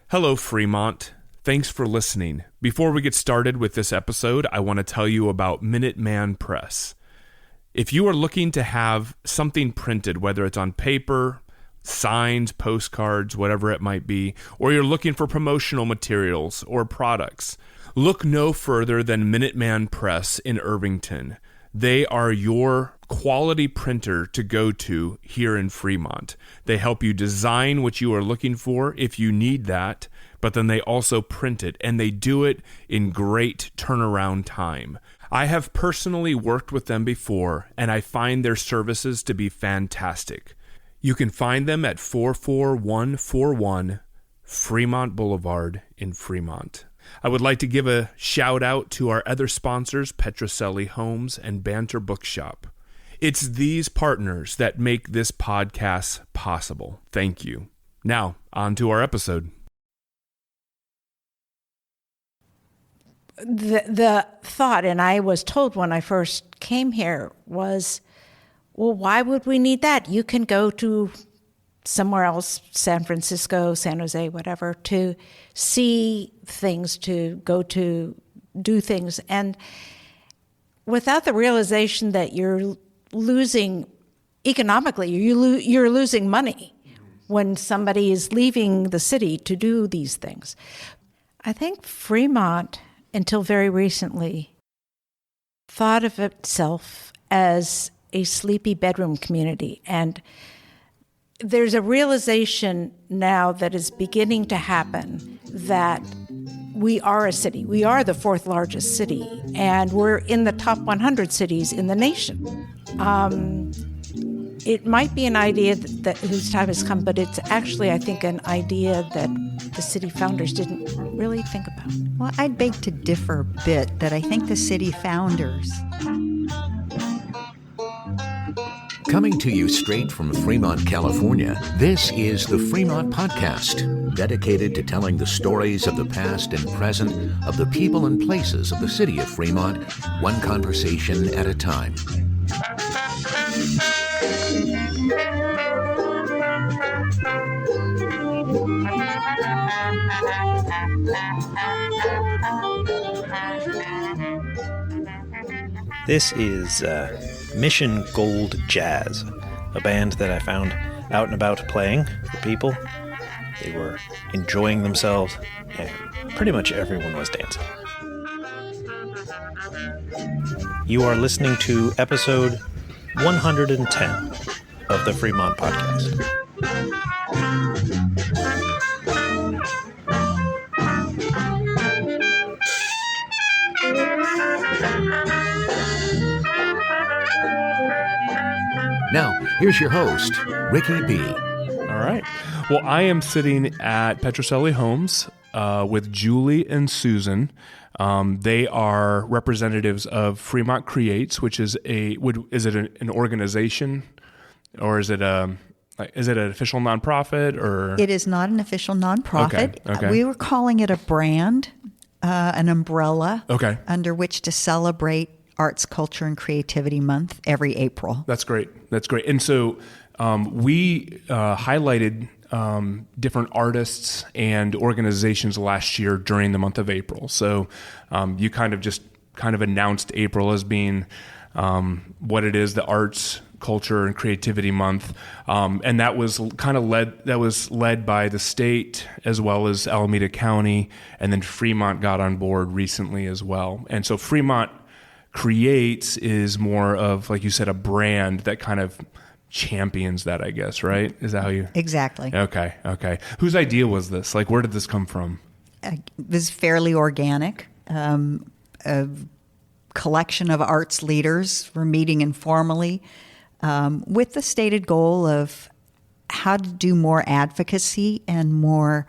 Hello, Fremont. Thanks for listening. Before we get started with this episode, I want to tell you about Minuteman Press. If you are looking to have something printed, whether it's on paper, signs, postcards, whatever it might be, or you're looking for promotional materials or products, look no further than Minuteman Press in Irvington. They are your quality printer to go to here in Fremont. They help you design what you are looking for if you need that, but then they also print it, and they do it in great turnaround time. I have personally worked with them before, and I find their services to be fantastic. You can find them at 44141 Fremont Boulevard in Fremont. I would like to give a shout out to our other sponsors, Petrocelli Homes and Banter Bookshop. It's these partners that make this podcast possible. Thank you. Now, on to our episode. The thought, and I was told when I first came here, was, well, why would we need that? You can go to somewhere else, San Francisco, San Jose, whatever, to see things, to go to do things. And without the realization that you're losing economically, you're losing money when somebody is leaving the city to do these things. I think Fremont, until very recently, thought of itself as a sleepy bedroom community. And there's a realization now that is beginning to happen that we are a city. We are the fourth largest city, and we're in the top 100 cities in the nation. It might be an idea that whose time has come, but it's actually, I think, an idea that the city founders didn't really think about. Well, I'd beg to differ a bit, that I think the city founders... Coming to you straight from Fremont, California, this is the Fremont Podcast, dedicated to telling the stories of the past and present of the people and places of the city of Fremont, one conversation at a time. This is Mission Gold Jazz, a band that I found out and about playing for people. They were enjoying themselves, and pretty much everyone was dancing. You are listening to episode 110 of the Fremont Podcast. Now, here's your host, Ricky B. All right. Well, I am sitting at Petrocelli Homes with Julie and Susan. They are representatives of Fremont Creates, which is an organization, or is it an official nonprofit, or? It is not an official nonprofit. Okay. We were calling it a brand, an umbrella, under which to celebrate Arts, Culture, and Creativity Month every April. That's great. And so we highlighted different artists and organizations last year during the month of April. So you kind of announced April as being what it is, the Arts, Culture, and Creativity Month. And that was led by the state as well as Alameda County, and then Fremont got on board recently as well. And so Fremont Creates is more of, like you said, a brand that kind of champions that, I guess, right? Is that how you... Exactly. Okay. Whose idea was this? Like, where did this come from? It was fairly organic. A collection of arts leaders were meeting informally with the stated goal of how to do more advocacy and more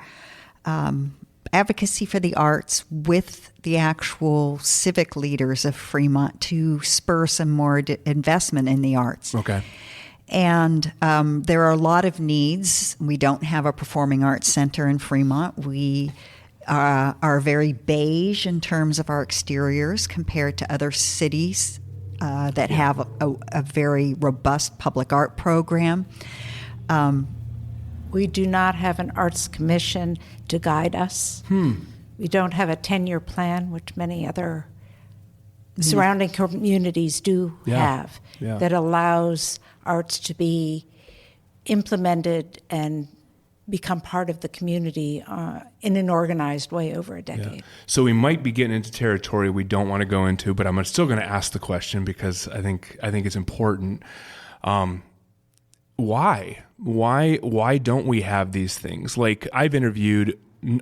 advocacy for the arts with the actual civic leaders of Fremont to spur some more investment in the arts. Okay. And there are a lot of needs. We don't have a performing arts center in Fremont. We are very beige in terms of our exteriors compared to other cities that have a very robust public art program. We do not have an arts commission to guide us. We don't have a 10-year plan, which many other surrounding communities do have, that allows arts to be implemented and become part of the community in an organized way over a decade. Yeah. So we might be getting into territory we don't want to go into, but I'm still going to ask the question because I think it's important. Why don't we have these things? Like, I've interviewed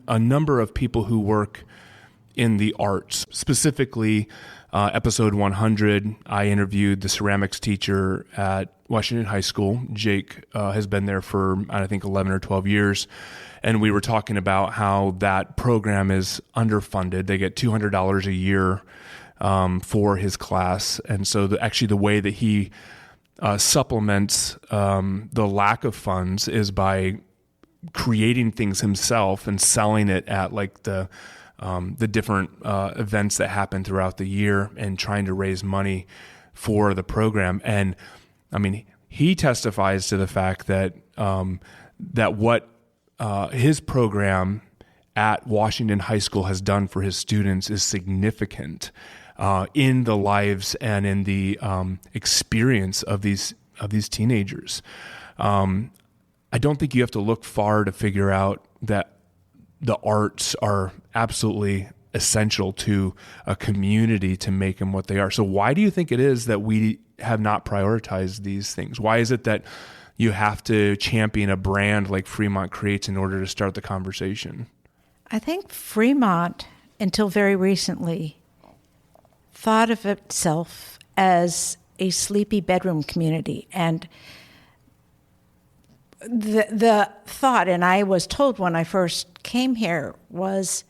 a number of people who work in the arts, specifically episode 100, I interviewed the ceramics teacher at Washington High School. Jake has been there for, I think, 11 or 12 years. And we were talking about how that program is underfunded. They get $200 a year for his class. And so actually the way that he supplements the lack of funds is by creating things himself and selling it at like the different events that happen throughout the year and trying to raise money for the program. And I mean, he testifies to the fact that that what his program at Washington High School has done for his students is significant in the lives and in the experience of these teenagers. I don't think you have to look far to figure out that the arts are absolutely essential to a community to make them what they are. So why do you think it is that we have not prioritized these things? Why is it that you have to champion a brand like Fremont Creates in order to start the conversation? I think Fremont, until very recently, thought of itself as a sleepy bedroom community. And the thought, and I was told when I first came here, was,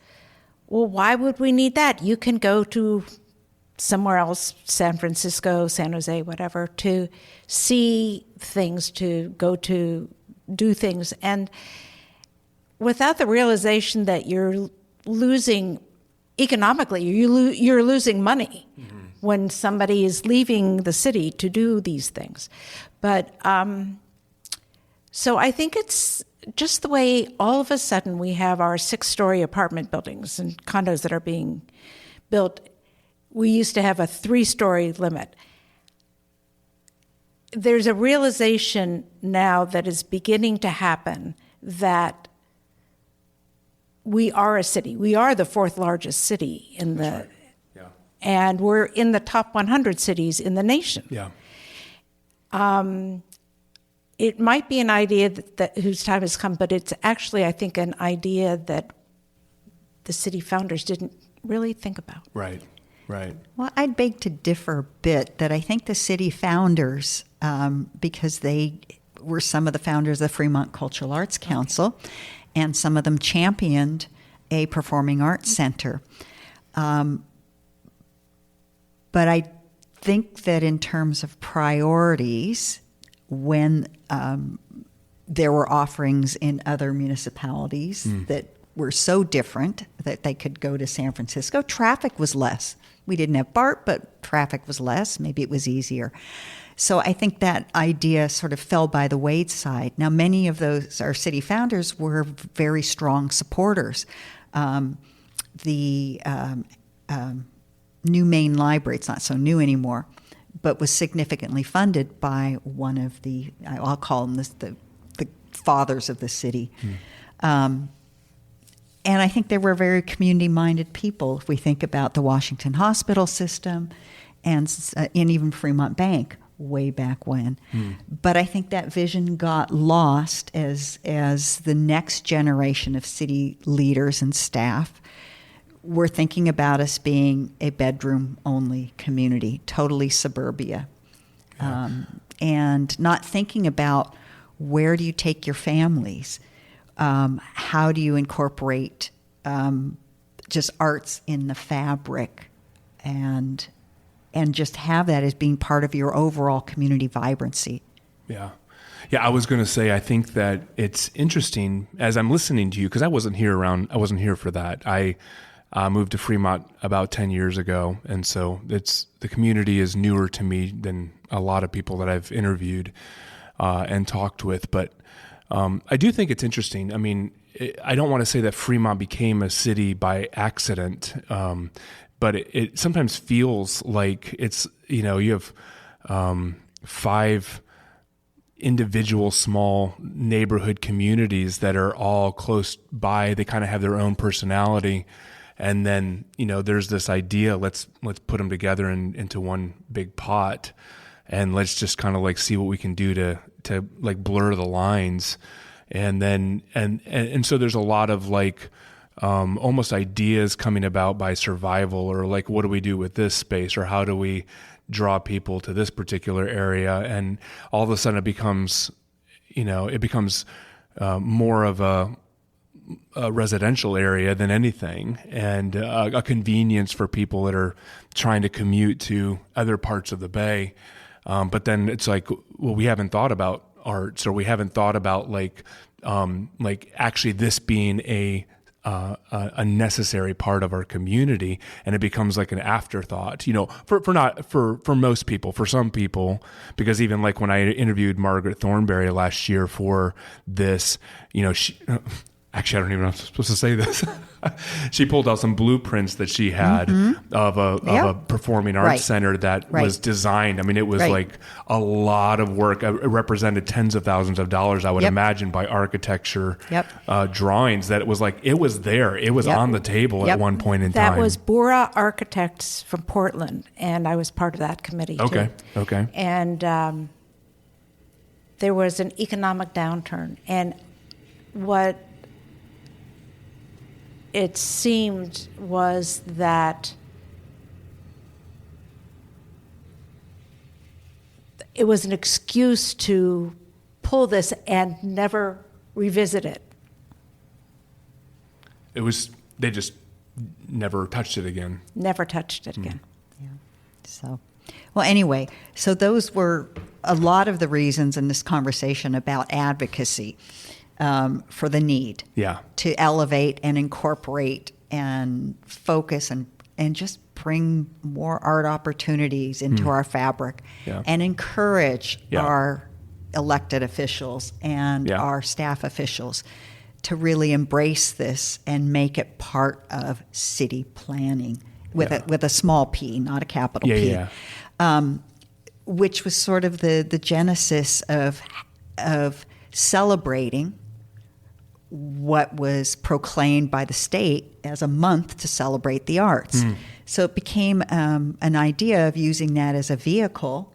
well, why would we need that? You can go to somewhere else, San Francisco, San Jose, whatever, to see things, to go to do things. And without the realization that you're losing economically, you're losing money when somebody is leaving the city to do these things. But so I think it's just the way all of a sudden we have our 6-story apartment buildings and condos that are being built. We used to have a 3-story limit. There's a realization now that is beginning to happen that we are a city. We are the 4th largest city in the, right. Yeah. And we're in the top 100 cities in the nation. Yeah. It might be an idea that whose time has come, but it's actually, I think, an idea that the city founders didn't really think about. Right. Well, I'd beg to differ a bit that I think the city founders, because they were some of the founders of the Fremont Cultural Arts Council, and some of them championed a performing arts center. But I think that in terms of priorities, when there were offerings in other municipalities that were so different that they could go to San Francisco, traffic was less. We didn't have BART, but traffic was less. Maybe it was easier. So I think that idea sort of fell by the wayside. Now, many of those, our city founders, were very strong supporters. The new main library, it's not so new anymore, but was significantly funded by one of the, I'll call them the fathers of the city. And I think they were very community-minded people. If we think about the Washington hospital system and even Fremont Bank way back when. But I think that vision got lost as the next generation of city leaders and staff were thinking about us being a bedroom-only community, totally suburbia, and not thinking about where do you take your families. How do you incorporate just arts in the fabric and just have that as being part of your overall community vibrancy? Yeah, I was going to say, I think that it's interesting as I'm listening to you, because I wasn't here for that. I moved to Fremont about 10 years ago, and so the community is newer to me than a lot of people that I've interviewed and talked with. But I do think it's interesting. I mean, I don't want to say that Fremont became a city by accident, but it sometimes feels like it's, you have 5 individual small neighborhood communities that are all close by. They kind of have their own personality. And then, there's this idea, let's put them together into one big pot, and let's just kind of like see what we can do to like blur the lines. And then, and so there's a lot of like, almost ideas coming about by survival, or like, what do we do with this space, or how do we draw people to this particular area? And all of a sudden it becomes more of a residential area than anything, and a convenience for people that are trying to commute to other parts of the Bay. But then it's like, well, we haven't thought about arts, or we haven't thought about like actually this being a necessary part of our community, and it becomes like an afterthought, for most people. For some people, because even like when I interviewed Margaret Thornberry last year for this, she, actually, I don't even know if I'm supposed to say this. She pulled out some blueprints that she had of a performing arts center that was designed. I mean, it was like a lot of work. It represented tens of thousands of dollars, I would imagine, by architecture drawings. That it was like, it was there. It was on the table at one point in time. That was Bora Architects from Portland, and I was part of that committee too. Okay. And there was an economic downturn, and what it seemed was that it was an excuse to pull this and never revisit it. They just never touched it again. Never touched it again. Yeah. So, well, anyway, so those were a lot of the reasons in this conversation about advocacy. For the need to elevate and incorporate and focus and just bring more art opportunities into our fabric and encourage our elected officials and our staff officials to really embrace this and make it part of city planning with a small p, not a capital P. Which was sort of the genesis of celebrating what was proclaimed by the state as a month to celebrate the arts. So it became an idea of using that as a vehicle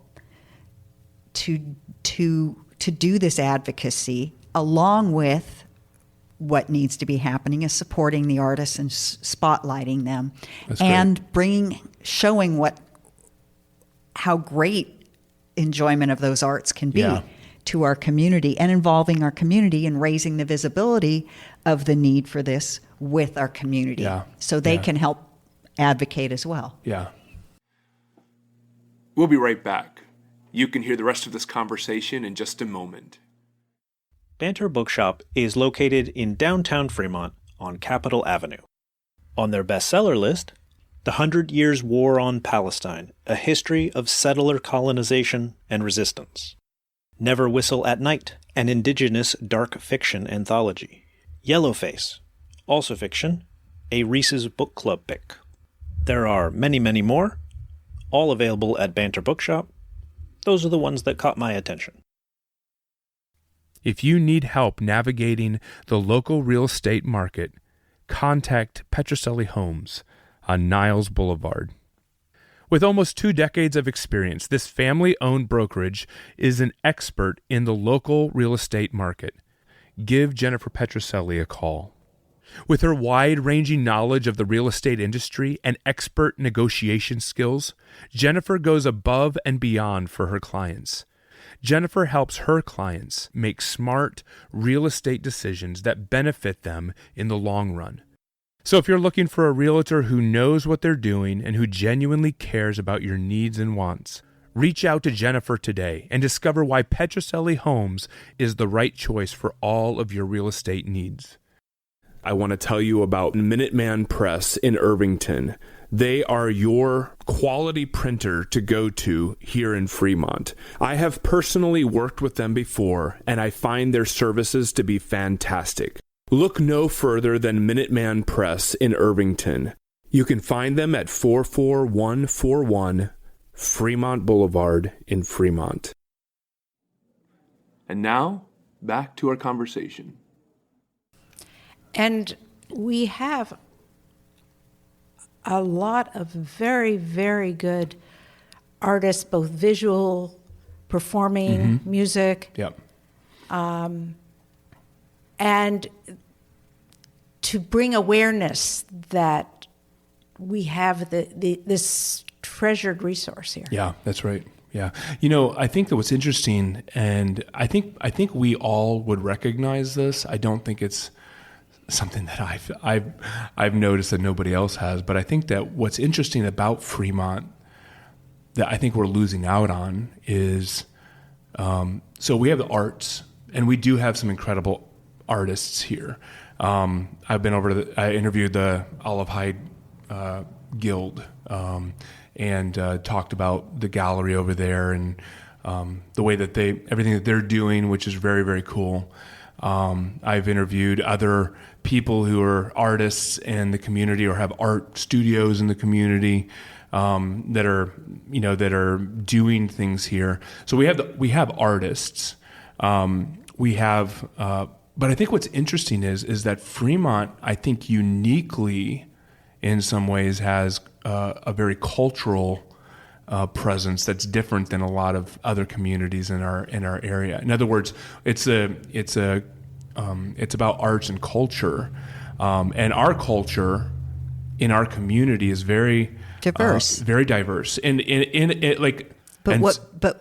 to do this advocacy, along with what needs to be happening is supporting the artists and spotlighting them. That's and great. Showing how great enjoyment of those arts can be. To our community, and involving our community and raising the visibility of the need for this with our community, so they can help advocate as well. We'll be right back. You can hear the rest of this conversation in just a moment. Banter Bookshop is located in downtown Fremont on Capitol Avenue. On their bestseller list, The 100 Years' War on Palestine, A History of Settler Colonization and Resistance. Never Whistle at Night, an indigenous dark fiction anthology. Yellowface, also fiction, a Reese's Book Club pick. There are many, many more, all available at Banter Bookshop. Those are the ones that caught my attention. If you need help navigating the local real estate market, contact Petrocelli Homes on Niles Boulevard. With almost 2 decades of experience, this family-owned brokerage is an expert in the local real estate market. Give Jennifer Petrocelli a call. With her wide-ranging knowledge of the real estate industry and expert negotiation skills, Jennifer goes above and beyond for her clients. Jennifer helps her clients make smart real estate decisions that benefit them in the long run. So if you're looking for a realtor who knows what they're doing and who genuinely cares about your needs and wants, reach out to Jennifer today and discover why Petrocelli Homes is the right choice for all of your real estate needs. I want to tell you about Minuteman Press in Irvington. They are your quality printer to go to here in Fremont. I have personally worked with them before, and I find their services to be fantastic. Look no further than Minuteman Press in Irvington. You can find them at 44141 Fremont Boulevard in Fremont. And now, back to our conversation. And we have a lot of very, very good artists, both visual, performing, music. Yep. And to bring awareness that we have this treasured resource here. Yeah, that's right. Yeah. You know, I think that what's interesting, and I think we all would recognize this. I don't think it's something that I've noticed that nobody else has, but I think that what's interesting about Fremont that I think we're losing out on is, so we have the arts, and we do have some incredible artists here. I've been over to I interviewed the Olive Hyde Guild, and talked about the gallery over there and the way that everything that they're doing, which is very, very cool. I've interviewed other people who are artists in the community or have art studios in the community that are doing things here. So we have artists. We have, but I think what's interesting is that Fremont, I think uniquely, in some ways, has a very cultural presence that's different than a lot of other communities in our area. In other words, it's about arts and culture, and our culture in our community is very diverse, and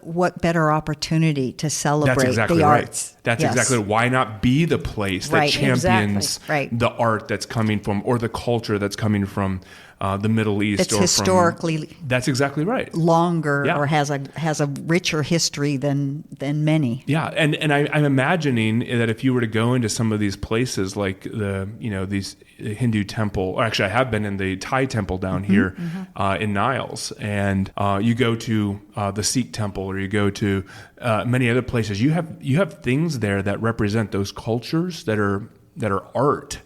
what better opportunity to celebrate that's exactly the right. arts? That's Yes. exactly why not be the place that Right, champions exactly. Right. the art that's coming from, or the culture that's coming from the Middle East. It's or historically that's exactly right. longer, Yeah. or has a richer history than many. Yeah, and I'm imagining that if you were to go into some of these places, like these Hindu temple, or actually I have been in the Thai temple down here in Niles, and you go to the Sikh temple, or you go to many other places. You have things there that represent those cultures that are art.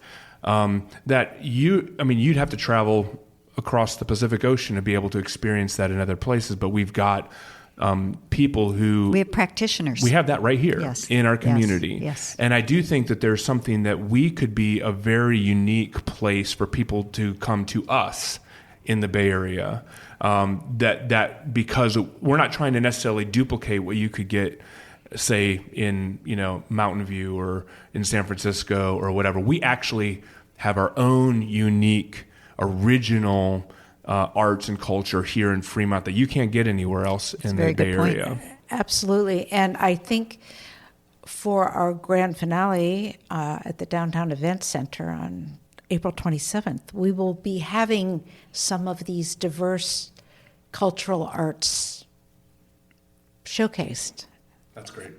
That you'd have to travel across the Pacific Ocean to be able to experience that in other places. But we've got people who... We have practitioners. We have that right here in our community. Yes. And I do think that there's something that we could be a very unique place for people to come to us in the Bay Area. That because we're not trying to necessarily duplicate what you could get, say, in Mountain View or in San Francisco or whatever. We actually have our own unique, original arts and culture here in Fremont that you can't get anywhere else in the Bay Area. Absolutely. And I think for our grand finale at the Downtown Events Center on April 27th, we will be having some of these diverse cultural arts showcased. That's great.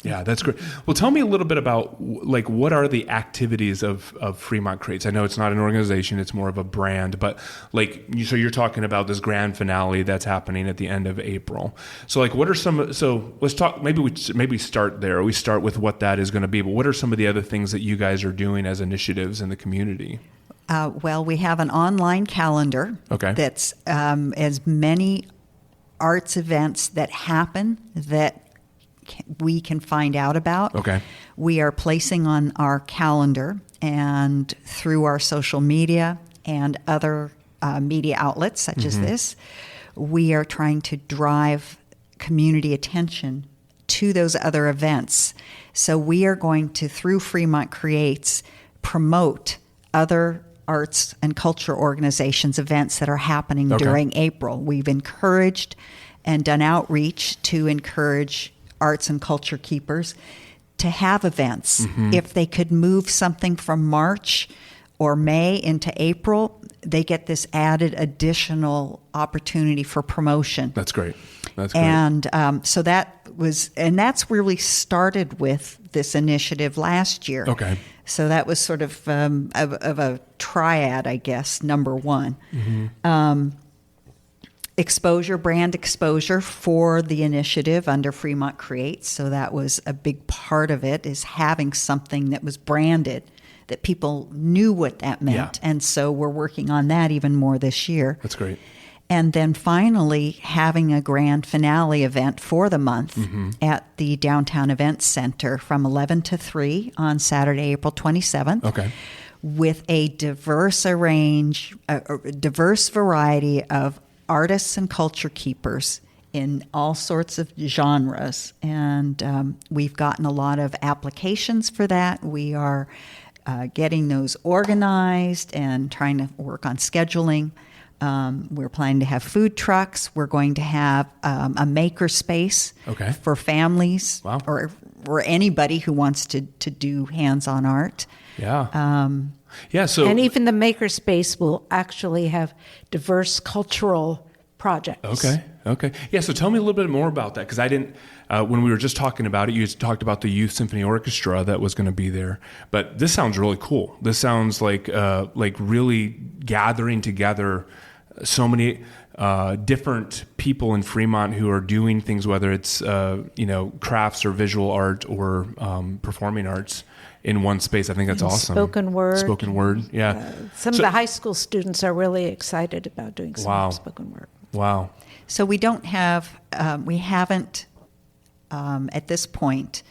Yeah, that's great. Well, tell me a little bit about what are the activities of Fremont Creates? I know it's not an organization; it's more of a brand. But so you're talking about this grand finale that's happening at the end of April. So what are some? So let's talk. Maybe start there. We start with what that is going to be. But what are some of the other things that you guys are doing as initiatives in the community? Well, we have an online calendar. Okay. That's as many arts events that happen that we can find out about. Okay. We are placing on our calendar and through our social media and other media outlets such as this, we are trying to drive community attention to those other events. So we are going to, through Fremont Creates, promote other arts and culture organizations events that are happening during April. We've encouraged and done outreach to encourage arts and culture keepers to have events. If they could move something from March or May into April, they get this added additional opportunity for promotion. That's great. That's great. And so that's really started with this initiative last year. Okay. So that was sort of a triad, I guess, number one. Brand exposure for the initiative under Fremont Creates. So that was a big part of it, is having something that was branded, that people knew what that meant. Yeah. And so we're working on that even more this year. That's great. And then finally having a grand finale event for the month at the Downtown Events Center from 11 to 3 on Saturday, April 27th. Okay. With a diverse variety of artists and culture keepers in all sorts of genres. And we've gotten a lot of applications for that. We are getting those organized and trying to work on scheduling. We're planning to have food trucks. We're going to have a maker space for families or anybody who wants to do hands-on art. Yeah. So and even the maker space will actually have diverse cultural projects. Okay. Yeah. So tell me a little bit more about that, because I didn't. When we were just talking about it, you talked about the Youth Symphony Orchestra that was going to be there. But this sounds really cool. This sounds like really gathering together so many different people in Fremont who are doing things, whether it's crafts or visual art or performing arts, in one space. I think that's awesome. Spoken word. Yeah. Some of the high school students are really excited about doing some spoken word. Wow. So we don't have, we haven't at this point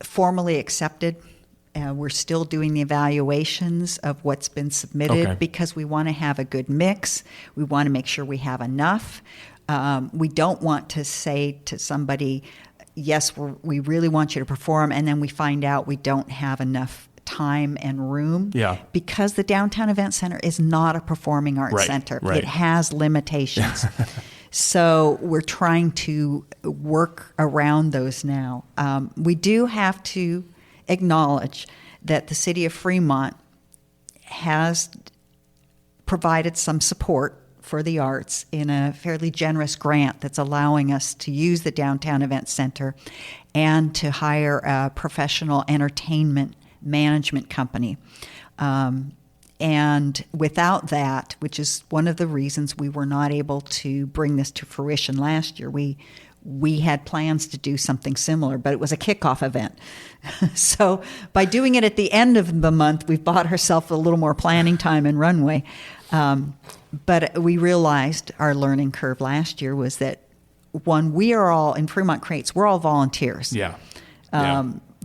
formally accepted. We're still doing the evaluations of what's been submitted because we want to have a good mix. We want to make sure we have enough. We don't want to say to somebody, yes, we really want you to perform, and then we find out we don't have enough time and room. Yeah. Because the Downtown Event Center is not a performing arts center. Right. It has limitations. So we're trying to work around those now. We do have to acknowledge that the city of Fremont has provided some support for the arts in a fairly generous grant that's allowing us to use the Downtown Event Center and to hire a professional entertainment management company. And without that, which is one of the reasons we were not able to bring this to fruition last year, we had plans to do something similar, but it was a kickoff event. So by doing it at the end of the month, we've bought ourselves a little more planning time and runway. But we realized our learning curve last year was that, one, we are all, in Fremont Creates, we're all volunteers. Yeah.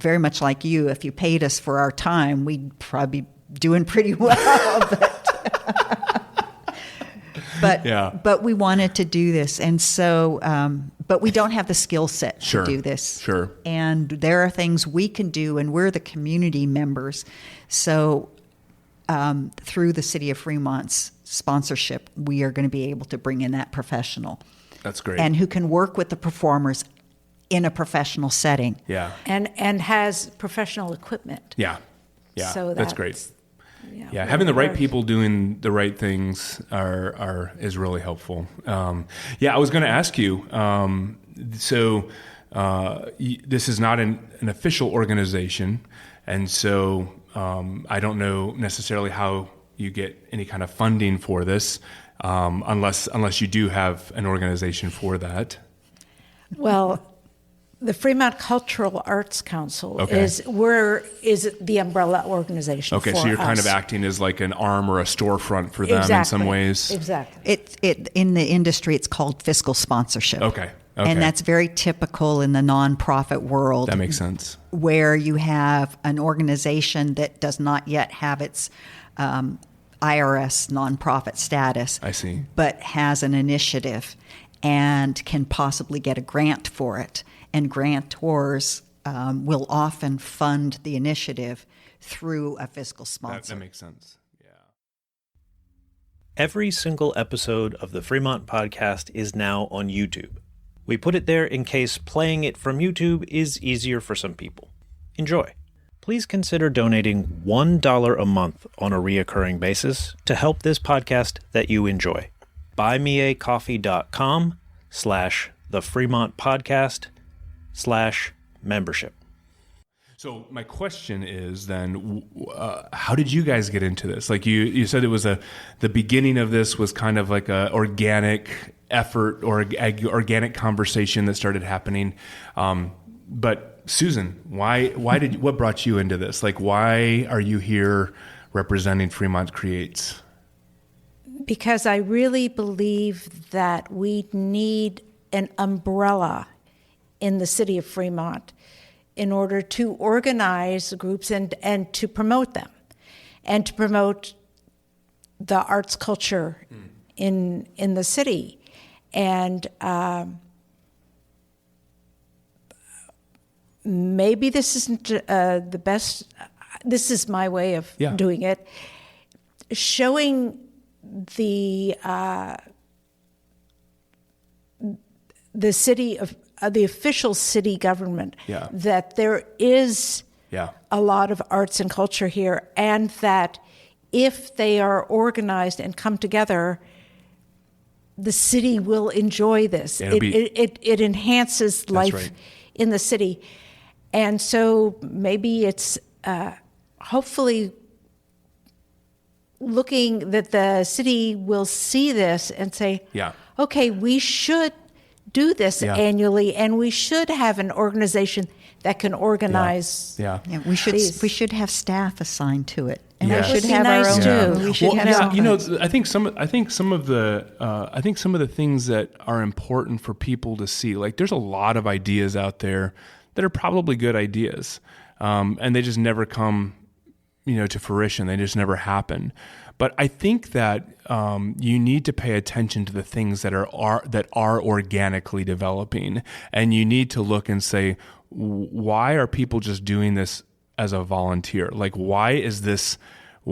Very much like you. If you paid us for our time, we'd probably be doing pretty well. But we wanted to do this. And so, but we don't have the skill set to do this. Sure. And there are things we can do, and we're the community members. So through the City of Fremont's sponsorship, we are going to be able to bring in that professional. That's great. And who can work with the performers in a professional setting. Yeah. And has professional equipment. Yeah. Yeah. So that's great. Yeah, having the right people doing the right things is really helpful. I was going to ask you. This is not an official organization, and so I don't know necessarily how you get any kind of funding for this, unless you do have an organization for that. Well, the Fremont Cultural Arts Council is the umbrella organization. Okay, for so you're us. kind of acting as like an arm or a storefront for them in some ways. Exactly. It in the industry, it's called fiscal sponsorship. Okay. And that's very typical in the nonprofit world. That makes sense. Where you have an organization that does not yet have its IRS nonprofit status. I see. But has an initiative and can possibly get a grant for it. And grantors will often fund the initiative through a fiscal sponsor. That makes sense. Yeah. Every single episode of the Fremont podcast is now on YouTube. We put it there in case playing it from YouTube is easier for some people. Enjoy. Please consider donating $1 a month on a reoccurring basis to help this podcast that you enjoy. buymeacoffee.com/ the Fremont Podcast /membership. So my question is then, how did you guys get into this? Like you said, it was the beginning of this was kind of like a organic effort or organic conversation that started happening. But Susan, what brought you into this? Like, why are you here representing Fremont Creates? Because I really believe that we need an umbrella in the city of Fremont in order to organize groups and to promote them and to promote the arts culture in the city. And maybe this isn't the best, this is my way of doing it, showing the city of the official city government that there is a lot of arts and culture here, and that if they are organized and come together, the city will enjoy this. It enhances life in the city. And so maybe it's hopefully looking that the city will see this and say, okay, we should do this annually, and we should have an organization that can organize. We should have staff assigned to it, and we should have our own. We should have you know, I think some of the things that are important for people to see. Like, there's a lot of ideas out there that are probably good ideas, and they just never come, to fruition. They just never happen. But I think that you need to pay attention to the things that are organically developing, and you need to look and say, why are people just doing this as a volunteer? Like, why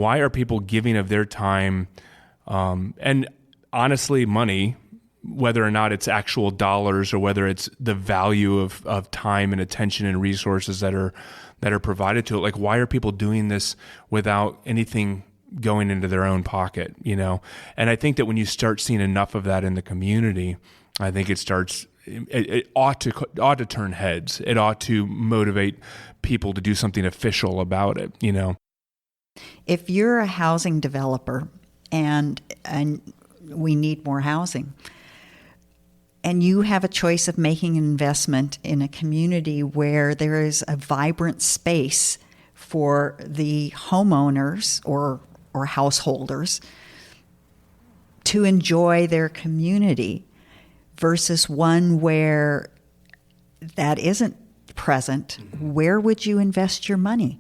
are people giving of their time and honestly money, whether or not it's actual dollars or whether it's the value of time and attention and resources that are provided to it? Like, why are people doing this without anything going into their own pocket, And I think that when you start seeing enough of that in the community, I think it ought to turn heads. It ought to motivate people to do something official about it, If you're a housing developer and we need more housing, and you have a choice of making an investment in a community where there is a vibrant space for the homeowners or householders to enjoy their community versus one where that isn't present, where would you invest your money?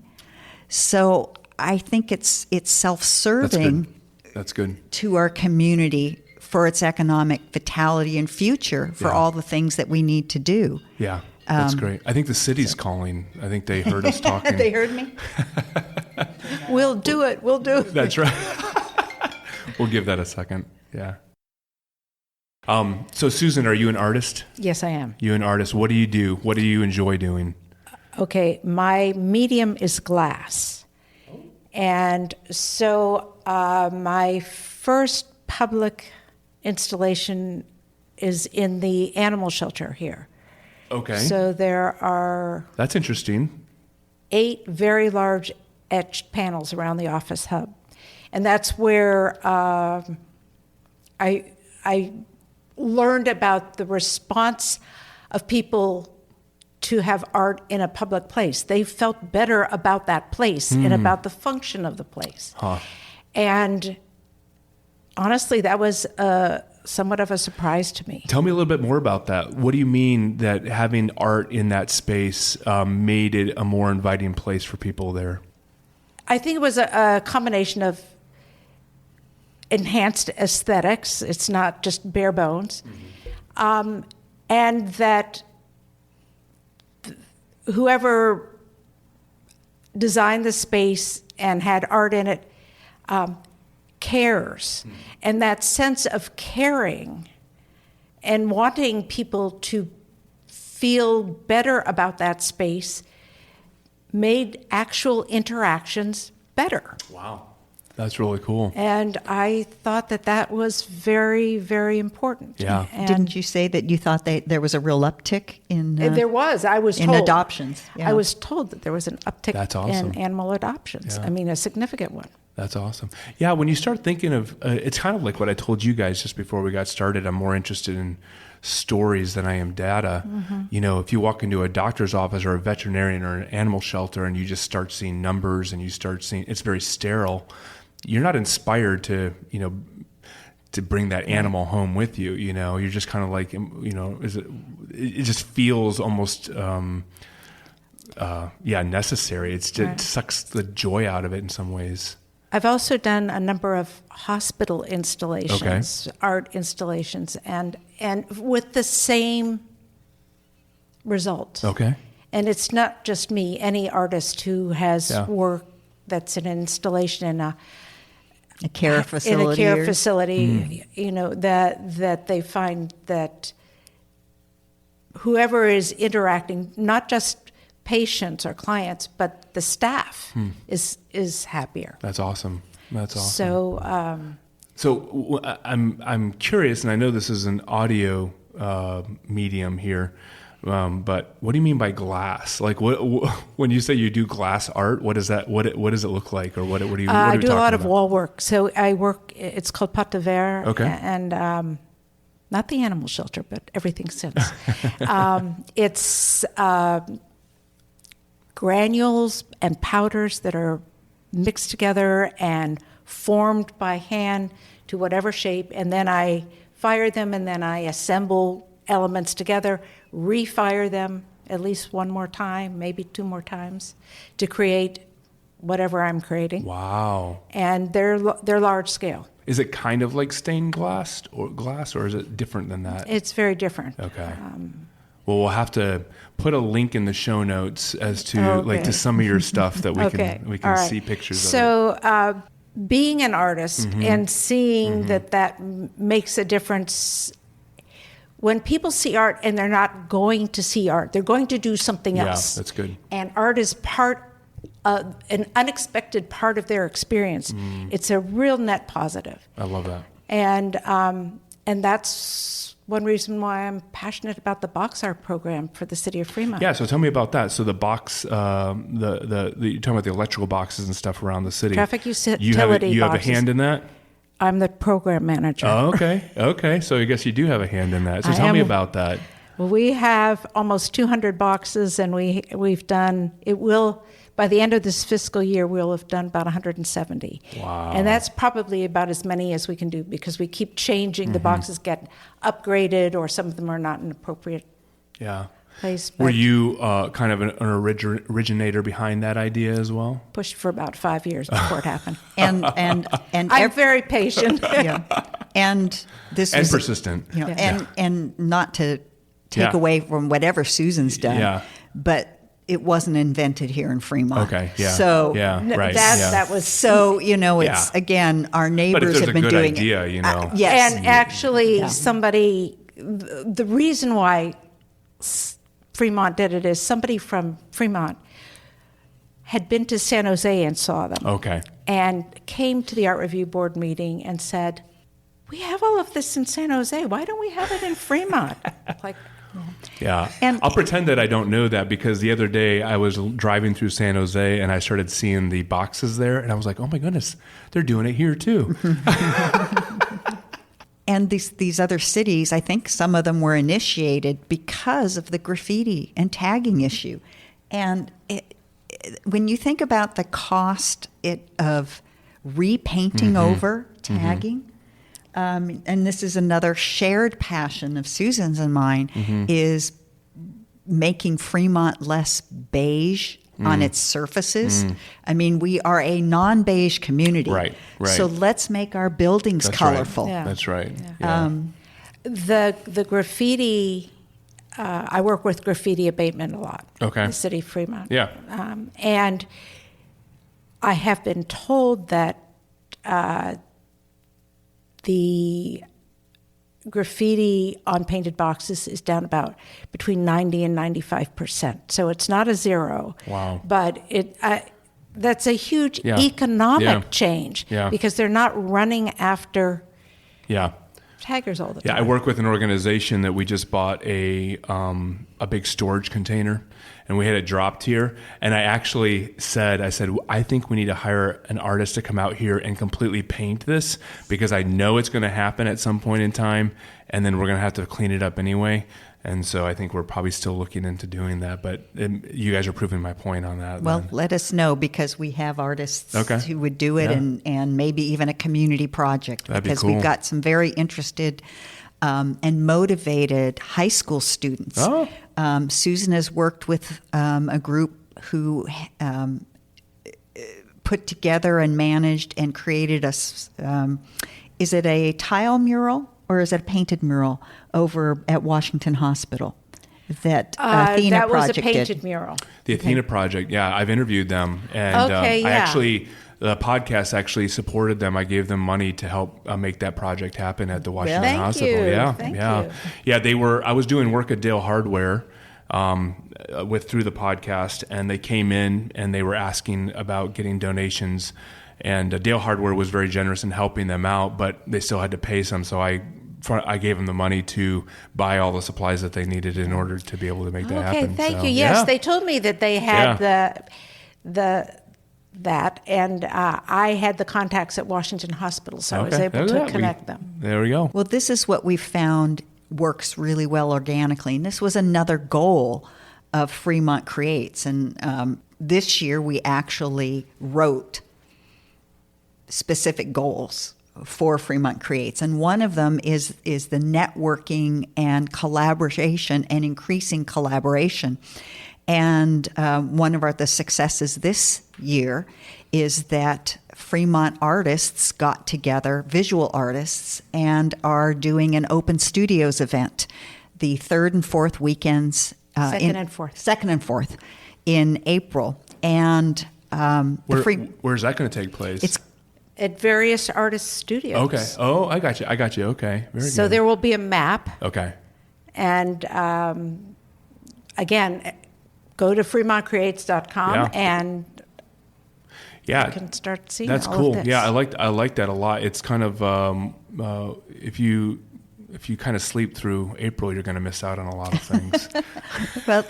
So I think it's self-serving. That's good. To our community for its economic vitality and future for all the things that we need to do. Yeah, that's great. I think the city's calling. I think they heard us talking. They heard me? We'll do it. That's right. We'll give that a second. Yeah. So Susan, are you an artist? Yes, I am. You an artist. What do you do? What do you enjoy doing? Okay, my medium is glass. And so my first public installation is in the animal shelter here. Okay. So there are... That's interesting. 8 very large etched panels around the office hub. And that's where I learned about the response of people to have art in a public place. They felt better about that place and about the function of the place. And honestly, that was somewhat of a surprise to me. Tell me a little bit more about that. What do you mean that having art in that space made it a more inviting place for people there? I think it was a combination of enhanced aesthetics. It's not just bare bones. And that whoever designed the space and had art in it cares. And that sense of caring and wanting people to feel better about that space made actual interactions better. Wow. That's really cool. And I thought that was very, very important. Yeah. And Didn't you say that you thought there was a real uptick in there was. I was in told. adoptions? Yeah. I was told that there was an uptick That's awesome. in animal adoptions. Yeah. I mean, a significant one. That's awesome. Yeah, when you start thinking of, it's kind of like what I told you guys just before we got started. I'm more interested in stories than I am data. You know, if you walk into a doctor's office or a veterinarian or an animal shelter and you just start seeing numbers and you start seeing, it's very sterile, you're not inspired to, you know, to bring that animal home with you. You know, you're just kind of like, you know, it just feels almost, necessary. It sucks the joy out of it in some ways. I've also done a number of hospital installations, art installations, and with the same result. Okay. And it's not just me. Any artist who has work that's an installation in a care facility. In a care facility, you know, that they find that whoever is interacting, not just patients or clients, but the staff is happier. That's awesome. That's awesome. So, I'm curious, and I know this is an audio medium here, but what do you mean by glass? Like, when you say you do glass art, what is that? What does it look like, or what are you? I do a lot of about? wall work. So I work. It's called pâte de verre. Okay. And not the animal shelter, but everything since. It's granules and powders that are mixed together and formed by hand to whatever shape, and then I fire them, and then I assemble elements together, refire them at least one more time, maybe two more times, to create whatever I'm creating. Wow. And they're large scale. Is it kind of like stained glass, or is it different than that? It's very different. Okay. Well, we'll have to put a link in the show notes as to like to some of your stuff that we can see pictures of. So being an artist and seeing that makes a difference. When people see art and they're not going to see art, they're going to do something else. Yeah, that's good. And art is an unexpected part of their experience. It's a real net positive. I love that. And that's one reason why I'm passionate about the box art program for the city of Fremont. Yeah, so tell me about that. So the box, you're talking about the electrical boxes and stuff around the city. Traffic utility You have a boxes. hand in that? I'm the program manager. Oh, okay. So I guess you do have a hand in that. So tell me about that. Well, we have almost 200 boxes, and we've done, by the end of this fiscal year, we'll have done about 170. Wow. And that's probably about as many as we can do because we keep changing. The boxes get upgraded, or some of them are not in appropriate place. Were you kind of an originator behind that idea as well? Pushed for about 5 years before it happened. And I'm very patient. And this and is persistent. You know, and not to take away from whatever Susan's done, but it wasn't invented here in Fremont. Okay, yeah. So right. That was so, you know, it's again, our neighbors have been doing idea, it. You know. Yes. And actually the reason why Fremont did it is somebody from Fremont had been to San Jose and saw them. Okay. And came to the art review board meeting and said, "We have all of this in San Jose. Why don't we have it in Fremont?" Like, yeah. And I'll pretend that I don't know that, because the other day I was driving through San Jose and I started seeing the boxes there, and I was like, "Oh my goodness, they're doing it here too." And these other cities, I think some of them were initiated because of the graffiti and tagging issue. And when you think about the cost of repainting over tagging, and this is another shared passion of Susan's and mine, is making Fremont less beige on its surfaces. I mean, we are a non-beige community. Right. So let's make our buildings colorful. Yeah. That's right. Yeah. the graffiti, I work with graffiti abatement a lot. Okay. In the city of Fremont. Yeah. And I have been told that the graffiti on painted boxes is down about between 90 and 95%. So it's not a zero. Wow. But that's a huge Yeah. economic Yeah. change Yeah. because they're not running after Yeah. tigers all the Yeah, time. I work with an organization that we just bought a big storage container, and we had it dropped here. And I actually said, I think we need to hire an artist to come out here and completely paint this because I know it's going to happen at some point in time, and then we're going to have to clean it up anyway. And so I think we're probably still looking into doing that. But you guys are proving my point on that. Well, then. let us know because we have artists Okay. who would do it Yeah. and maybe even a community project That'd be because cool. we've got some very interested and motivated high school students. Oh. Susan has worked with a group who put together and managed and created is it a tile mural or is it a painted mural over at Washington Hospital that Athena that was a Project painted did? mural. The Athena Project, yeah, I've interviewed them, and Okay, I yeah. actually, the podcast actually supported them. I gave them money to help make that project happen at the Washington Thank Hospital. you. Yeah, Thank yeah, you. yeah. They were. I was doing work at Dale Hardware through the podcast, and they came in and they were asking about getting donations. And Dale Hardware was very generous in helping them out, but they still had to pay some. So I gave them the money to buy all the supplies that they needed in order to be able to make that Okay, happen. thank So, you. Yes, yeah. they told me that they had that, and I had the contacts at Washington Hospital, so I was Okay, able look at to that. connect them. There we go. Well, this is what we found works really well organically. And this was another goal of Fremont Creates. And this year we actually wrote specific goals for Fremont Creates. And one of them is the networking and collaboration and increasing collaboration. And one of the successes this year is that Fremont artists got together, visual artists, and are doing an open studios event the third and fourth weekends. Second and fourth. Second and fourth in April. And Where's that going to take place? it's At various artist studios. okay. Oh, I got you. Okay, very So good. there will be a map, Okay. and again, go to FremontCreates.com Yeah. and Yeah, you can start seeing that's all cool. of this. Yeah, I like that a lot. It's kind of if you kind of sleep through April, you're going to miss out on a lot of things. well,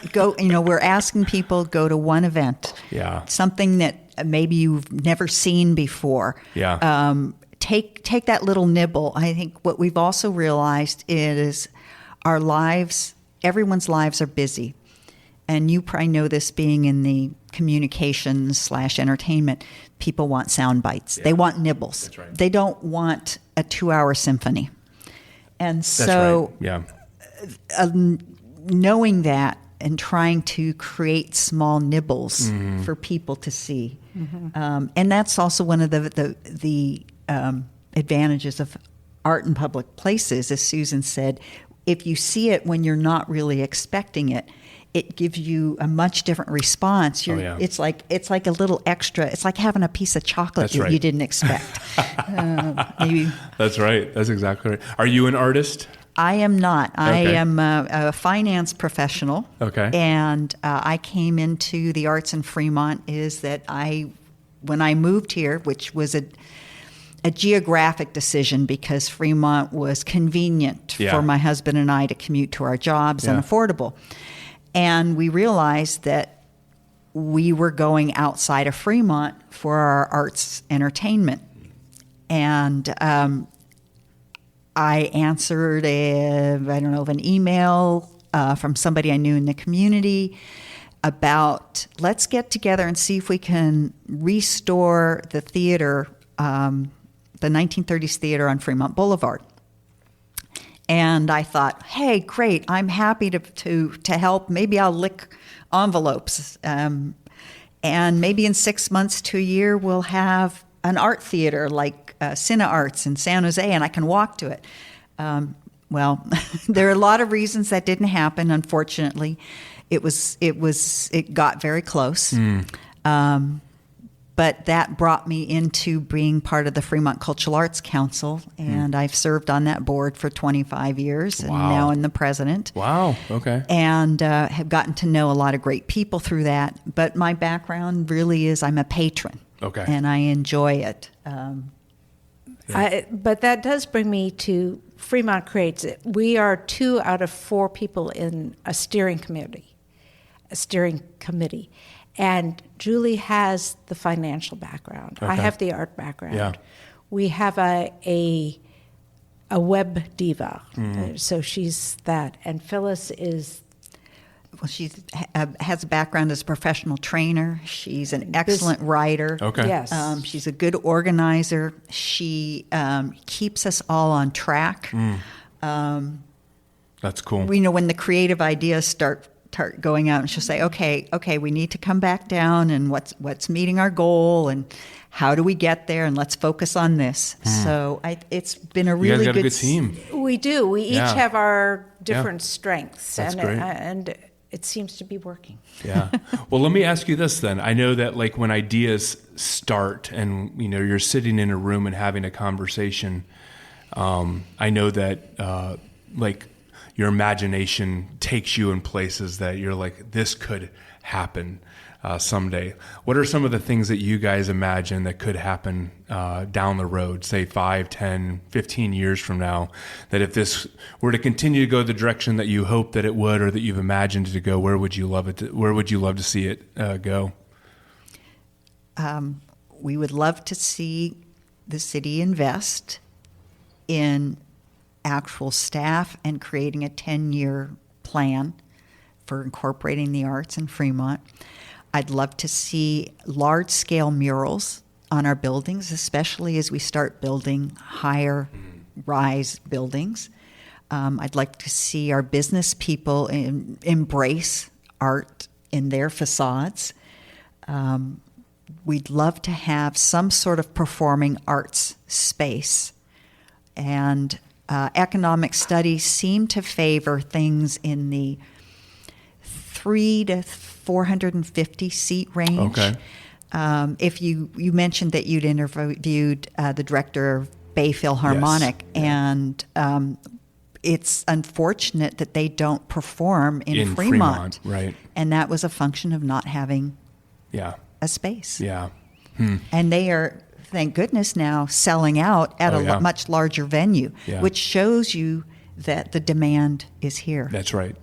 we're asking people go to one event. Yeah. Something that maybe you've never seen before. Yeah. Take that little nibble. I think what we've also realized is our lives, everyone's lives are busy. And you probably know this being in the communications / entertainment. People want sound bites. Yeah. They want nibbles. That's right. They don't want a 2-hour symphony. And That's so right. Yeah. knowing that and trying to create small nibbles for people to see. And that's also one of the advantages of art in public places, as Susan said. If you see it when you're not really expecting it, it gives you a much different response. Yeah. It's like a little extra. It's like having a piece of chocolate That's that right. you didn't expect. Maybe That's right. That's exactly right. Are you an artist? I am not. I Okay. am a finance professional. Okay. And I came into the arts in Fremont when I moved here, which was a geographic decision because Fremont was convenient Yeah. for my husband and I to commute to our jobs and Yeah. affordable. And we realized that we were going outside of Fremont for our arts entertainment. And I answered an email from somebody I knew in the community about let's get together and see if we can restore the theater, the 1930s theater on Fremont Boulevard. And I thought, hey, great, I'm happy to help. Maybe I'll lick envelopes. And maybe in 6 months to a year, we'll have an art theater like Cine Arts in San Jose, and I can walk to it. Well, there are a lot of reasons that didn't happen, unfortunately. It got very close. But that brought me into being part of the Fremont Cultural Arts Council, and I've served on that board for 25 years, and now I'm the president. Wow, okay. And have gotten to know a lot of great people through that. But my background really is I'm a patron. Okay. And I enjoy it. But that does bring me to Fremont Creates. We are 2 out of 4 people in a steering committee. And Julie has the financial background. Okay. I have the art background. Yeah. We have a web diva, so she's that. And Phyllis is Well, she has a background as a professional trainer. She's an excellent writer. Okay. Yes. She's a good organizer. She keeps us all on track. That's cool. We know when the creative ideas start going out, and she'll say, okay, we need to come back down, and what's meeting our goal, and how do we get there, and let's focus on this. So it's been a really you guys got good a good team. we do. We each Yeah. have our different strengths, That's and great. and it seems to be working. Yeah. Well, let me ask you this then. I know that like when ideas start and you're sitting in a room and having a conversation, I know that like your imagination takes you in places that you're like, this could happen someday. What are some of the things that you guys imagine that could happen down the road, say 5, 10, 15 years from now, that if this were to continue to go the direction that you hope that it would, or that you've imagined it to go, where would you love to see it go? We would love to see the city invest in actual staff and creating a 10-year plan for incorporating the arts in Fremont. I'd love to see large-scale murals on our buildings, especially as we start building higher-rise buildings. I'd like to see our business people embrace art in their facades. We'd love to have some sort of performing arts space. And economic studies seem to favor things in the 3 to 450 seat range. Okay. If you mentioned that you'd interviewed the director of Bay Philharmonic, Yes. and it's unfortunate that they don't perform in Fremont, right? And that was a function of not having Yeah. a space. Yeah. And they are, thank goodness, now selling out at a much larger venue, which shows you that the demand is here. That's right.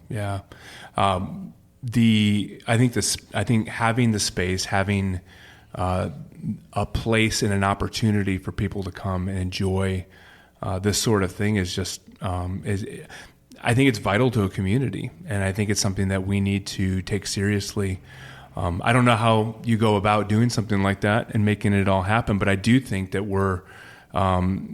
Yeah. I think having the space, having a place and an opportunity for people to come and enjoy this sort of thing is just I think it's vital to a community, and I think it's something that we need to take seriously. I don't know how you go about doing something like that and making it all happen, but I do think that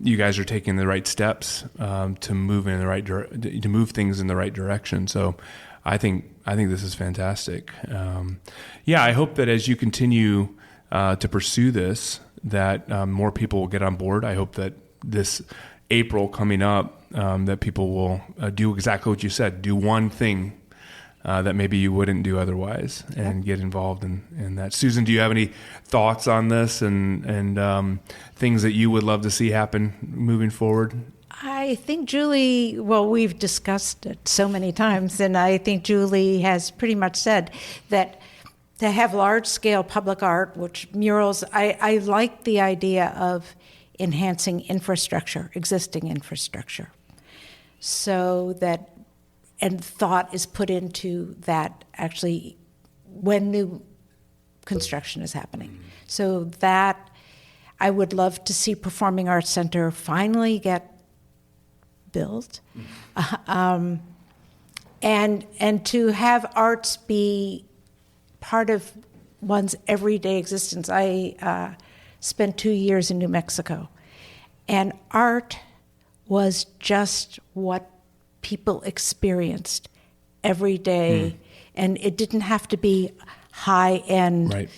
you guys are taking the right steps to move to move things in the right direction. So, I think this is fantastic. I hope that as you continue to pursue this, that more people will get on board. I hope that this April coming up, that people will do exactly what you said. Do one thing that maybe you wouldn't do otherwise, and get involved in that. Susan, do you have any thoughts on this and things that you would love to see happen moving forward? I think Julie, we've discussed it so many times, and I think Julie has pretty much said that to have large-scale public art, which murals, I like the idea of enhancing existing infrastructure, so that, and thought is put into that actually when new construction is happening. So that I would love to see Performing Arts Center finally get built, and to have arts be part of one's everyday existence. I spent 2 years in New Mexico, and art was just what people experienced every day, and it didn't have to be high end. Right.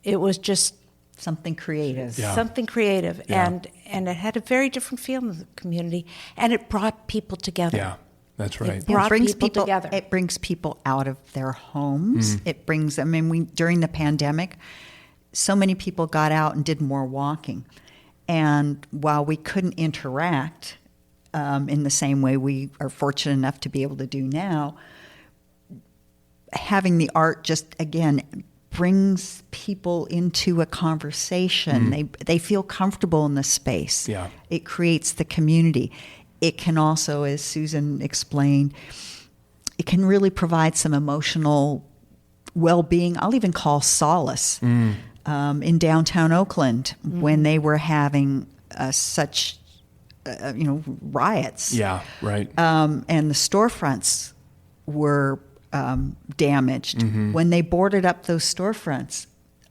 It was just Something creative. Yeah. something creative, Yeah. and it had a very different feel in the community, and it brought people together. Yeah, that's right. brought people together. It brings people out of their homes. It brings them. During the pandemic, so many people got out and did more walking. And while we couldn't interact in the same way we are fortunate enough to be able to do now, having the art just, again, brings people into a conversation. They feel comfortable in the space. Yeah. It creates the community. It can also, as Susan explained, it can really provide some emotional well-being. I'll even call solace. In downtown Oakland, when they were having such, riots. Yeah, right. And the storefronts were damaged. When they boarded up those storefronts,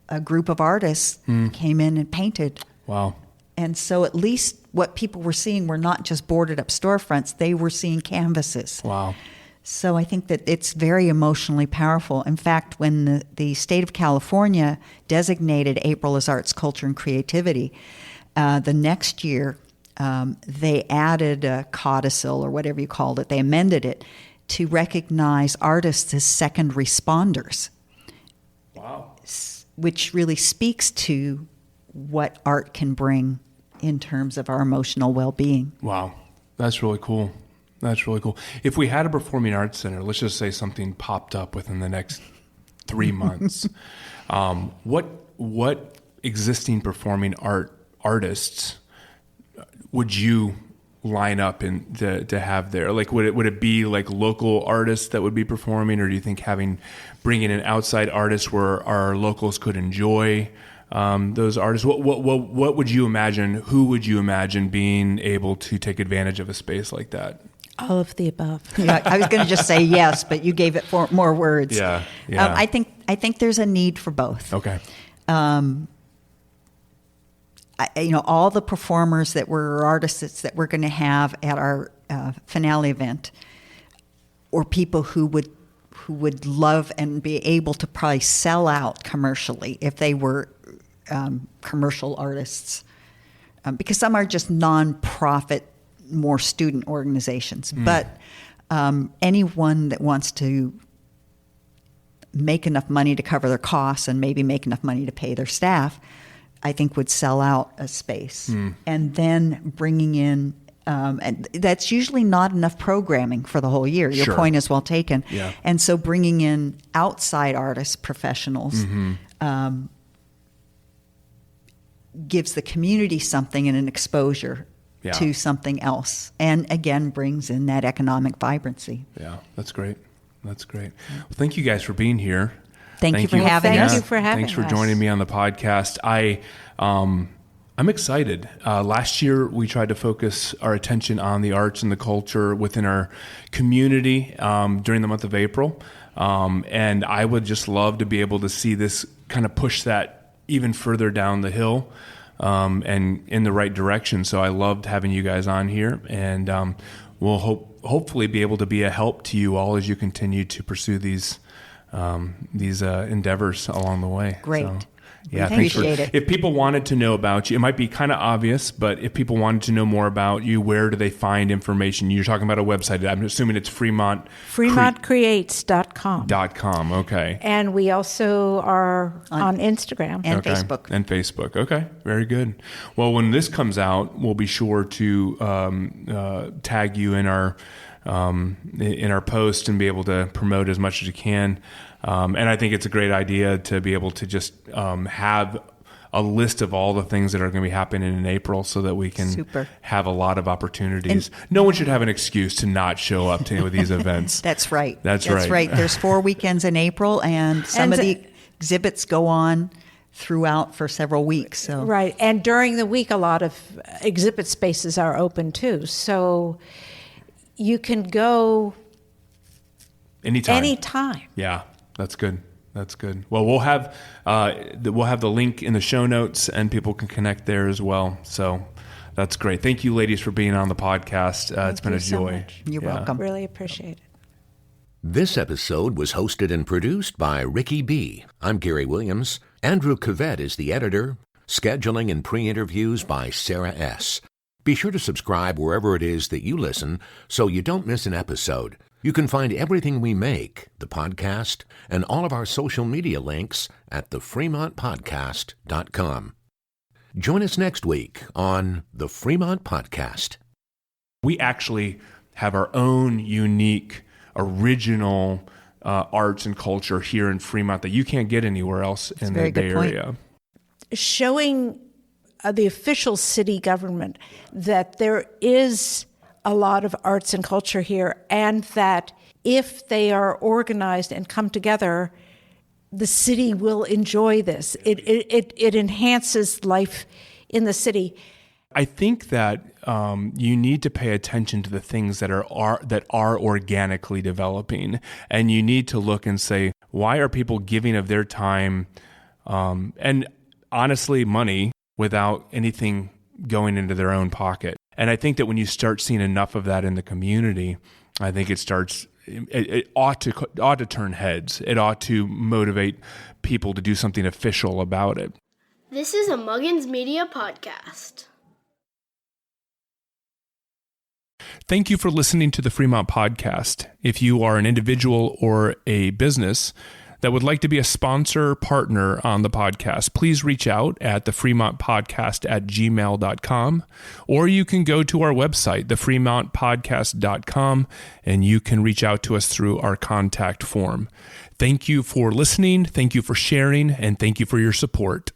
a group of artists came in and painted. Wow. And so at least what people were seeing were not just boarded up storefronts, they were seeing canvases. Wow. So I think that it's very emotionally powerful. In fact, when the state of California designated April as Arts, Culture, and Creativity, the next year they added a codicil, or whatever you called it. They amended it to recognize artists as second responders. Wow. Which really speaks to what art can bring in terms of our emotional well-being. Wow. That's really cool. That's really cool. If we had a performing arts center, let's just say something popped up within the next 3 months, what existing performing artists would you line up in to have there? Like, would it be like local artists that would be performing, or do you think bringing in outside artists where our locals could enjoy those artists? What would you imagine? Who would you imagine being able to take advantage of a space like that? All of the above. Yeah, I was going to just say yes, but you gave it more words. Yeah. I think there's a need for both. Okay. All the performers or artists that we're going to have at our finale event, or people who would love and be able to probably sell out commercially if they were commercial artists, because some are just nonprofit, more student organizations. But anyone that wants to make enough money to cover their costs and maybe make enough money to pay their staff, I think would sell out a space. And then bringing in, and that's usually not enough programming for the whole year. Your Sure. point is well taken. Yeah. And so bringing in outside artists, professionals, gives the community something and an exposure to something else. And again, brings in that economic vibrancy. Yeah, that's great. That's great. Well, thank you guys for being here. Thank you for having Thank us. you for having Thanks for us. joining me on the podcast. I'm excited. Last year, we tried to focus our attention on the arts and the culture within our community during the month of April. And I would just love to be able to see this kind of push that even further down the hill and in the right direction. So I loved having you guys on here, and we'll hopefully be able to be a help to you all as you continue to pursue these endeavors along the way. Great. So, yeah, We appreciate it. If people wanted to know about you, it might be kind of obvious, but if people wanted to know more about you, where do they find information? You're talking about a website. I'm assuming it's FremontCreates.com. Okay. And we also are on Instagram. And Okay. Facebook. And Facebook. Okay. Very good. Well, when this comes out, we'll be sure to tag you in our post and be able to promote as much as you can. And I think it's a great idea to be able to just have a list of all the things that are going to be happening in April, so that we can have a lot of opportunities. No one should have an excuse to not show up to any of these events. That's right. That's right. There's 4 weekends in April, and some of the exhibits go on throughout for several weeks. So Right. And during the week, a lot of exhibit spaces are open too. So you can go anytime. Yeah, that's good. That's good. Well, we'll have the link in the show notes, and people can connect there as well. So that's great. Thank you, ladies, for being on the podcast. It's been a joy. Much. You're welcome. Really appreciate it. This episode was hosted and produced by Ricky B. I'm Gary Williams. Andrew Cavett is the editor. Scheduling and pre-interviews by Sarah S. Be sure to subscribe wherever it is that you listen so you don't miss an episode. You can find everything we make, the podcast, and all of our social media links at thefremontpodcast.com. Join us next week on the Fremont Podcast. We actually have our own unique, original arts and culture here in Fremont that you can't get anywhere else in the Bay Area. Showing the official city government that there is a lot of arts and culture here, and that if they are organized and come together, the city will enjoy this. It enhances life in the city. I think that you need to pay attention to the things that are organically developing, and you need to look and say, why are people giving of their time and honestly money without anything going into their own pocket? And I think that when you start seeing enough of that in the community, I think it ought to turn heads. It ought to motivate people to do something official about it. This is a Muggins Media podcast. Thank you for listening to the Fremont Podcast. If you are an individual or a business that would like to be a sponsor partner on the podcast, please reach out at thefremontpodcast@gmail.com, or you can go to our website, thefremontpodcast.com, and you can reach out to us through our contact form. Thank you for listening, thank you for sharing, and thank you for your support.